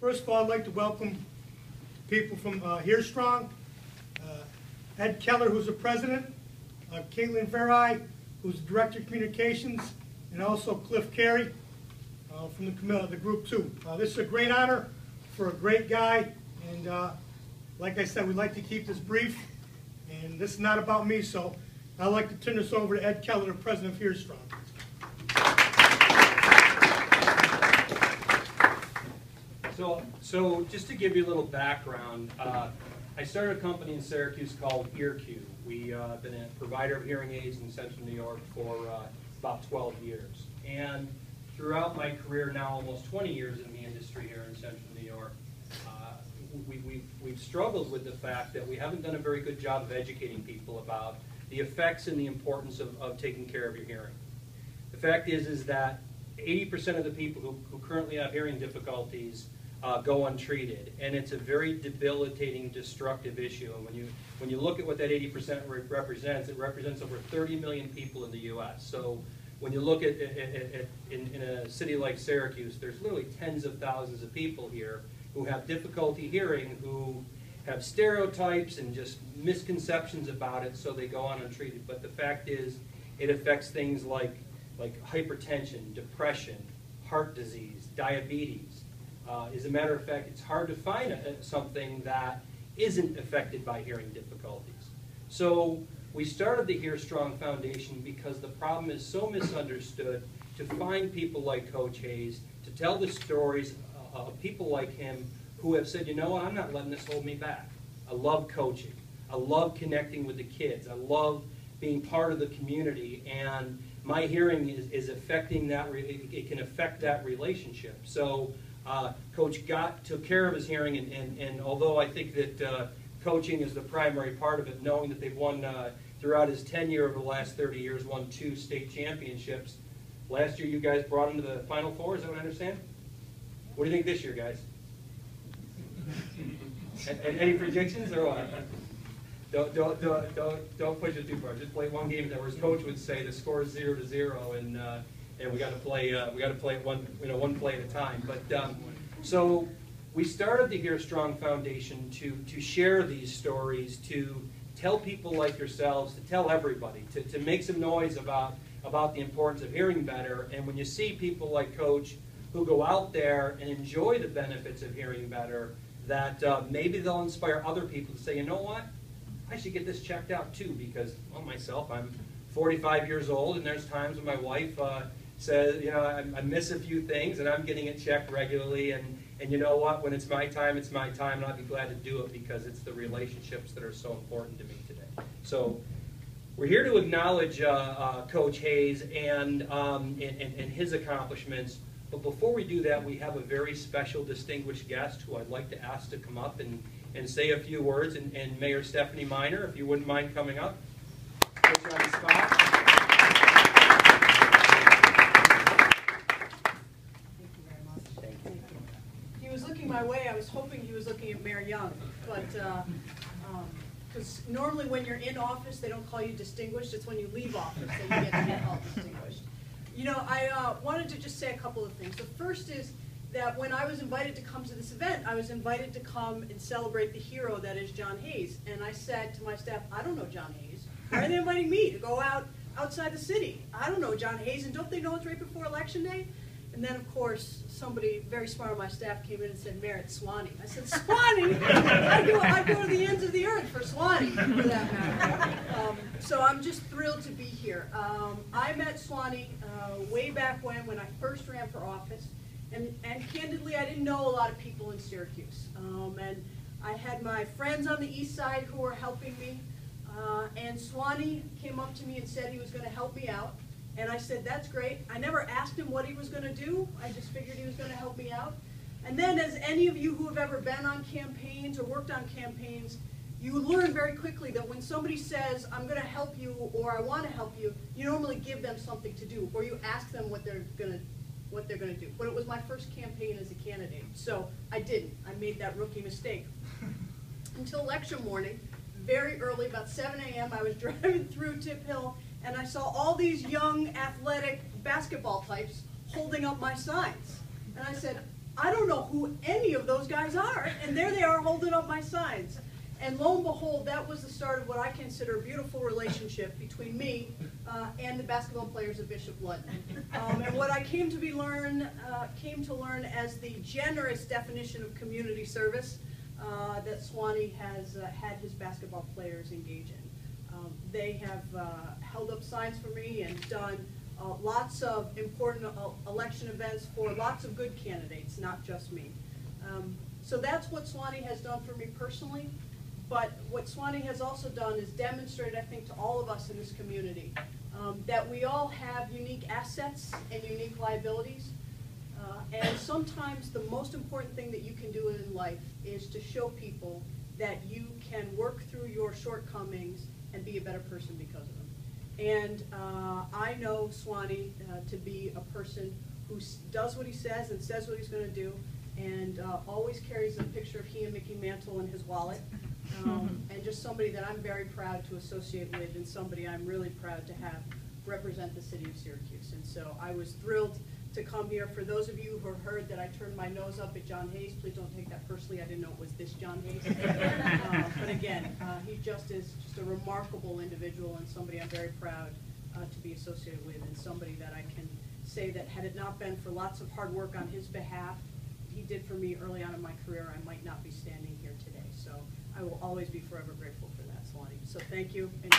First of all, I'd like to welcome people from HearStrong, Ed Keller, who's the president, Caitlin Ferri, who's the director of communications, and also Cliff Carey from the group 2. This is a great honor for a great guy, and like I said, we'd like to keep this brief, and this is not about me, so I'd like to turn this over to Ed Keller, the president of HearStrong. So just to give you a little background, I started a company in Syracuse called EarQ. We've been a provider of hearing aids in Central New York for about 12 years. And throughout my career, now almost 20 years in the industry here in Central New York, we've struggled with the fact that we haven't done a very good job of educating people about the effects and the importance of taking care of your hearing. The fact is that 80% of the people who currently have hearing difficulties go untreated, and it's a very debilitating, destructive issue. And when you look at what that 80% represents, it represents over 30 million people in the U.S. So when you look at in a city like Syracuse, there's literally tens of thousands of people here who have difficulty hearing, who have stereotypes and just misconceptions about it, so they go on untreated. But the fact is, it affects things like hypertension, depression, heart disease, diabetes. As a matter of fact, it's hard to find something that isn't affected by hearing difficulties. So we started the HearStrong Foundation because the problem is so misunderstood, to find people like Coach Hayes, to tell the stories of people like him who have said, you know what, I'm not letting this hold me back. I love coaching. I love connecting with the kids. I love being part of the community, and my hearing is affecting that. It can affect that relationship. So Coach took care of his hearing, and although I think that coaching is the primary part of it, knowing that they've won throughout his tenure over the last 30 years, won 2 state championships. Last year, you guys brought him to the Final Four. Is that what I understand? What do you think this year, guys? Any predictions or what? Don't push it too far. Just play one game. Whereas Coach would say the score is 0-0, and we got to play it one play at a time. But so we started the HearStrong Foundation to share these stories, to tell people like yourselves, to tell everybody, to make some noise about the importance of hearing better. And when you see people like Coach who go out there and enjoy the benefits of hearing better, that maybe they'll inspire other people to say, you know what, I should get this checked out too, because, well, myself, I'm 45 years old, and there's times when my wife says, you know, I miss a few things, and I'm getting it checked regularly, and you know what, when it's my time, it's my time, and I'll be glad to do it because it's the relationships that are so important to me today. So we're here to acknowledge Coach Hayes and his accomplishments. But before we do that, we have a very special, distinguished guest who I'd like to ask to come up and say a few words. And Mayor Stephanie Miner, if you wouldn't mind coming up. Put you on the spot. Thank you very much. Thank you. He was looking my way. I was hoping he was looking at Mayor Young. But because normally when you're in office, they don't call you distinguished. It's when you leave office that you get to be called distinguished. You know, I wanted to just say a couple of things. The first is that when I was invited to come to this event, I was invited to come and celebrate the hero that is John Hayes. And I said to my staff, I don't know John Hayes. Why are they inviting me to go outside the city? I don't know John Hayes, and don't they know it's right before Election Day? And then, of course, somebody very smart on my staff came in and said, Mayor, it's Swanee. I said, Swanee? I'd go to the ends of the earth for Swanee, for that matter. So I'm just thrilled to be here. I met Swanee way back when I first ran for office. And candidly, I didn't know a lot of people in Syracuse. And I had my friends on the east side who were helping me. And Swanee came up to me and said he was going to help me out. And I said, that's great. I never asked him what he was going to do. I just figured he was going to help me out. And then, as any of you who have ever been on campaigns or worked on campaigns, you learn very quickly that when somebody says, I'm going to help you, or I want to help you, you normally give them something to do, or you ask them what they're going to do. But it was my first campaign as a candidate, so I didn't. I made that rookie mistake. Until election morning, very early, about 7 a.m., I was driving through Tip Hill, and I saw all these young, athletic basketball types holding up my signs. And I said, I don't know who any of those guys are, and there they are holding up my signs. And lo and behold, that was the start of what I consider a beautiful relationship between me and the basketball players of Bishop Ludden. And what I came to learn as the generous definition of community service that Swanee has had his basketball players engage in. They have held up signs for me and done lots of important election events for lots of good candidates, not just me. So that's what Swanee has done for me personally. But what Swanee has also done is demonstrate, I think, to all of us in this community that we all have unique assets and unique liabilities. And sometimes the most important thing that you can do in life is to show people that you can work through your shortcomings and be a better person because of them. And I know Swanee to be a person who does what he says and says what he's going to do, and always carries a picture of he and Mickey Mantle in his wallet. And just somebody that I'm very proud to associate with, and somebody I'm really proud to have represent the city of Syracuse. And so I was thrilled to come here. For those of you who have heard that I turned my nose up at John Hayes, please don't take that personally. I didn't know it was this John Hayes. But again, he just is just a remarkable individual and somebody I'm very proud to be associated with, and somebody that I can say that had it not been for lots of hard work on his behalf, he did for me early on in my career, I might not be standing here today. So I will always be forever grateful for that, Swanee. So thank you. And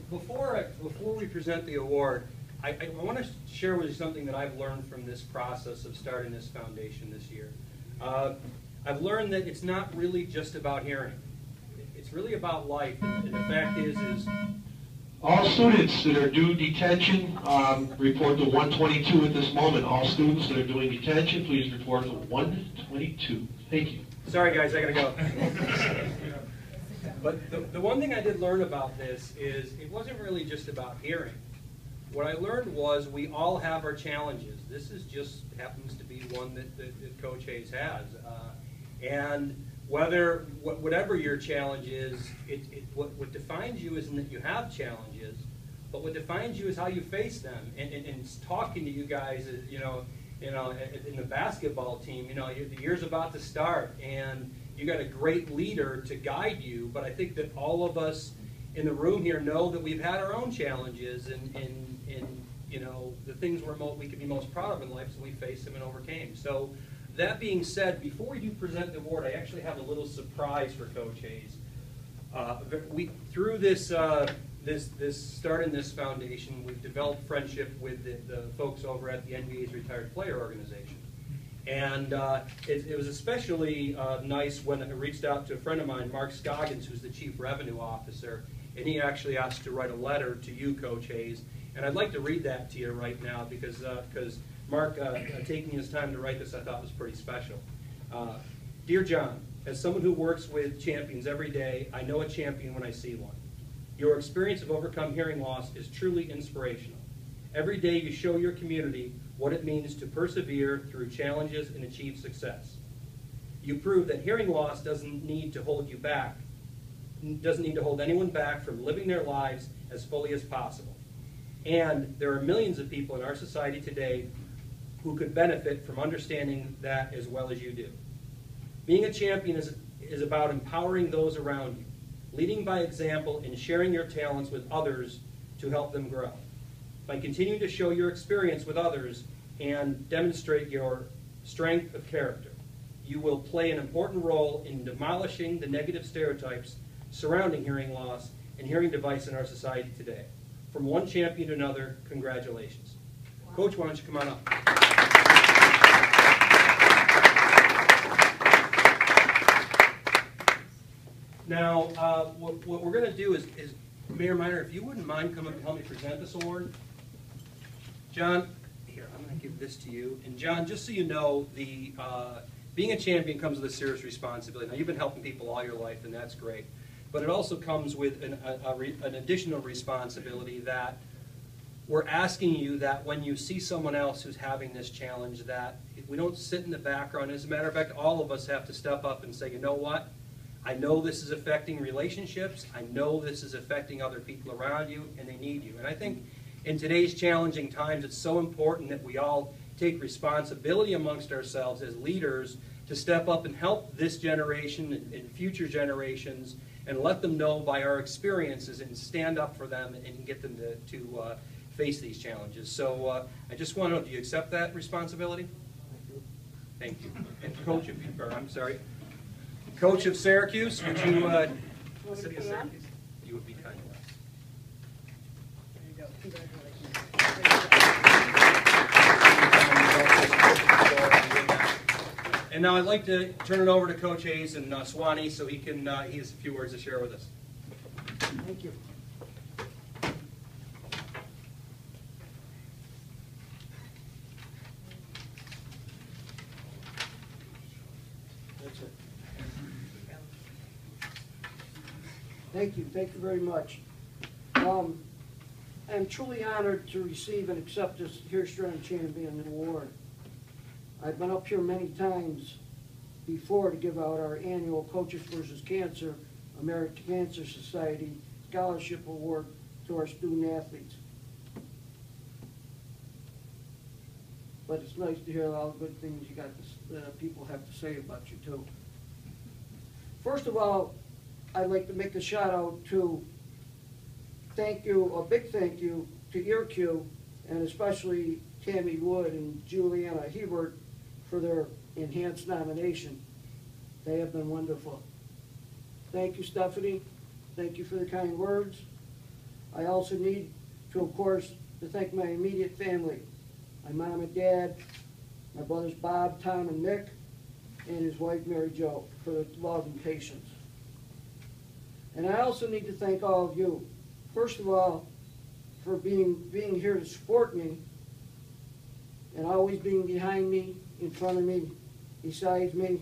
before we present the award, I want to share with you something that I've learned from this process of starting this foundation this year. I've learned that it's not really just about hearing. It's really about life. And the fact is all students that are due detention report to 122 at this moment. All students that are doing detention, please report to 122. Thank you. Sorry guys, I gotta go. But the one thing I did learn about this is it wasn't really just about hearing. What I learned was we all have our challenges. This is just happens to be one that Coach Hayes has. And whatever your challenge is, what defines you isn't that you have challenges, but what defines you is how you face them. And talking to you guys, you know, in the basketball team, the year's about to start, and you got a great leader to guide you. But I think that all of us in the room here know that we've had our own challenges, and the things we can be most proud of in life, so we faced them and overcame. So. That being said, before we do present the award, I actually have a little surprise for Coach Hayes. Through this start in this foundation, we've developed friendship with the folks over at the NBA's Retired Player Organization. And it was especially nice when I reached out to a friend of mine, Mark Scoggins, who's the Chief Revenue Officer, and he actually asked to write a letter to you, Coach Hayes. And I'd like to read that to you right now because Mark, taking his time to write this, I thought was pretty special. Dear John, as someone who works with champions every day, I know a champion when I see one. Your experience of overcome hearing loss is truly inspirational. Every day you show your community what it means to persevere through challenges and achieve success. You prove that hearing loss doesn't need to hold you back, doesn't need to hold anyone back from living their lives as fully as possible. And there are millions of people in our society today who could benefit from understanding that as well as you do. Being a champion is about empowering those around you, leading by example and sharing your talents with others to help them grow. By continuing to show your experience with others and demonstrate your strength of character, you will play an important role in demolishing the negative stereotypes surrounding hearing loss and hearing device in our society today. From one champion to another, congratulations. Wow. Coach, why don't you come on up? Now, what we're going to do is Mayor Minor, if you wouldn't mind coming up and help me present this award. John, here, I'm going to give this to you. And John, just so you know, being a champion comes with a serious responsibility. Now, you've been helping people all your life, and that's great. But it also comes with an additional responsibility that we're asking you that when you see someone else who's having this challenge, that we don't sit in the background. As a matter of fact, all of us have to step up and say, you know what? I know this is affecting relationships. I know this is affecting other people around you, and they need you. And I think in today's challenging times, it's so important that we all take responsibility amongst ourselves as leaders to step up and help this generation and future generations and let them know by our experiences and stand up for them and get them to face these challenges. So I just want to know, do you accept that responsibility? Thank you. And Coach of, or I'm sorry, Coach of Syracuse, would you, City of Syracuse, you would be kind enough. There you go. Congratulations. And now I'd like to turn it over to Coach Hayes and Swanee so he has a few words to share with us. Thank you. That's it. Thank you very much. I'm truly honored to receive and accept this HearStrong Champion award. I've been up here many times before to give out our annual Coaches vs. Cancer, American Cancer Society Scholarship Award to our student athletes. But it's nice to hear all the good things you got people have to say about you too. First of all, I'd like to make a shout out to a big thank you to EarQ, and especially Tammy Wood and Julianna Hebert for their enhanced nomination. They have been wonderful. Thank you, Stephanie. Thank you for the kind words. I also need to, of course, to thank my immediate family, my mom and dad, my brothers Bob, Tom, and Nick, and his wife Mary Jo for their love and patience. And I also need to thank all of you, first of all, for being here to support me and always being behind me, in front of me, besides me,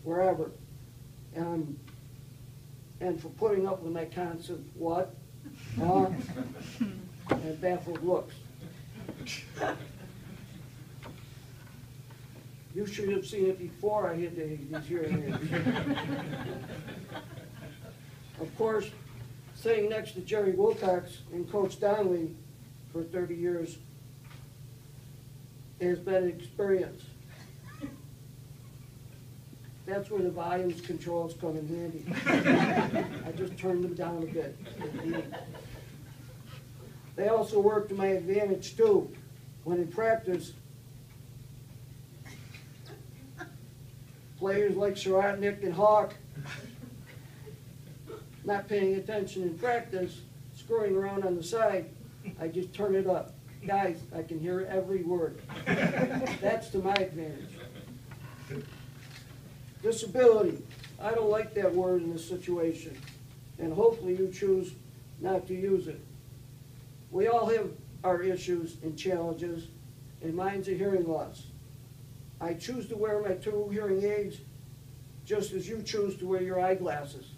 wherever. And for putting up with my constant what, and baffled looks. You should have seen it before I hit these hearing aids. Of course, sitting next to Jerry Wilcox and Coach Donnelly for 30 years has been an experience. That's where the volumes controls come in handy. I just turned them down a bit. They also work to my advantage too. When in practice, players like Sharotnik and Hawk not paying attention in practice, screwing around on the side, I just turn it up. Guys, I can hear every word. That's to my advantage. Disability. I don't like that word in this situation, and hopefully you choose not to use it. We all have our issues and challenges, and mine's a hearing loss. I choose to wear my 2 hearing aids just as you choose to wear your eyeglasses.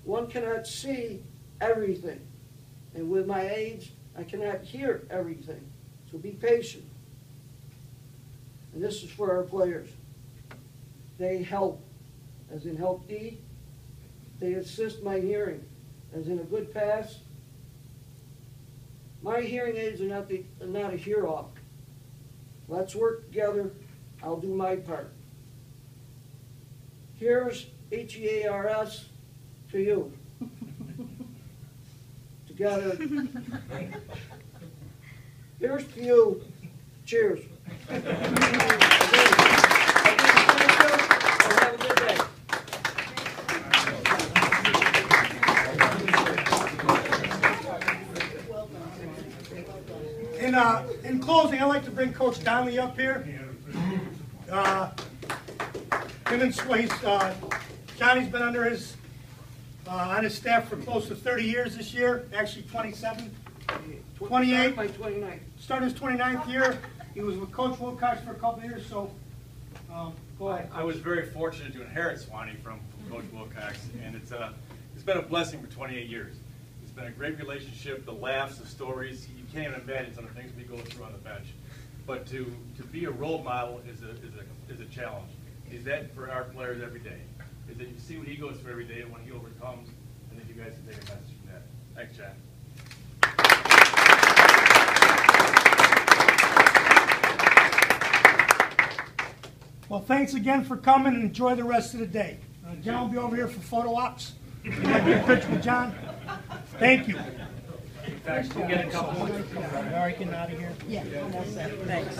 One cannot see everything, and with my age, I cannot hear everything, so be patient. And this is for our players. They help, as in help D. They assist my hearing, as in a good pass. My hearing aids are not a hear-off. Let's work together. I'll do my part. Here's H-E-A-R-S to you. Together. Here's to you. Cheers. Have a good day. In closing, I'd like to bring Coach Donnelly up here. Johnny's been under his on his staff for close to 30 years this year, actually 27, 28. My 29th. Started his 29th year. He was with Coach Wilcox for a couple of years, so go ahead. I was very fortunate to inherit Swanee from Coach Wilcox, and it's been a blessing for 28 years. It's been a great relationship, the laughs, the stories. You can't even imagine some of the things we go through on the bench. But to be a role model is a challenge. Is that for our players every day. is that you see what he goes through every day and when he overcomes, and that you guys can take a message from that. Thanks, John. Well, thanks again for coming and enjoy the rest of the day. John will be over here for photo ops. You want to get a picture with John? Thank you. In fact, we'll get a couple. All right, getting out of here. Yeah, almost there. Thanks.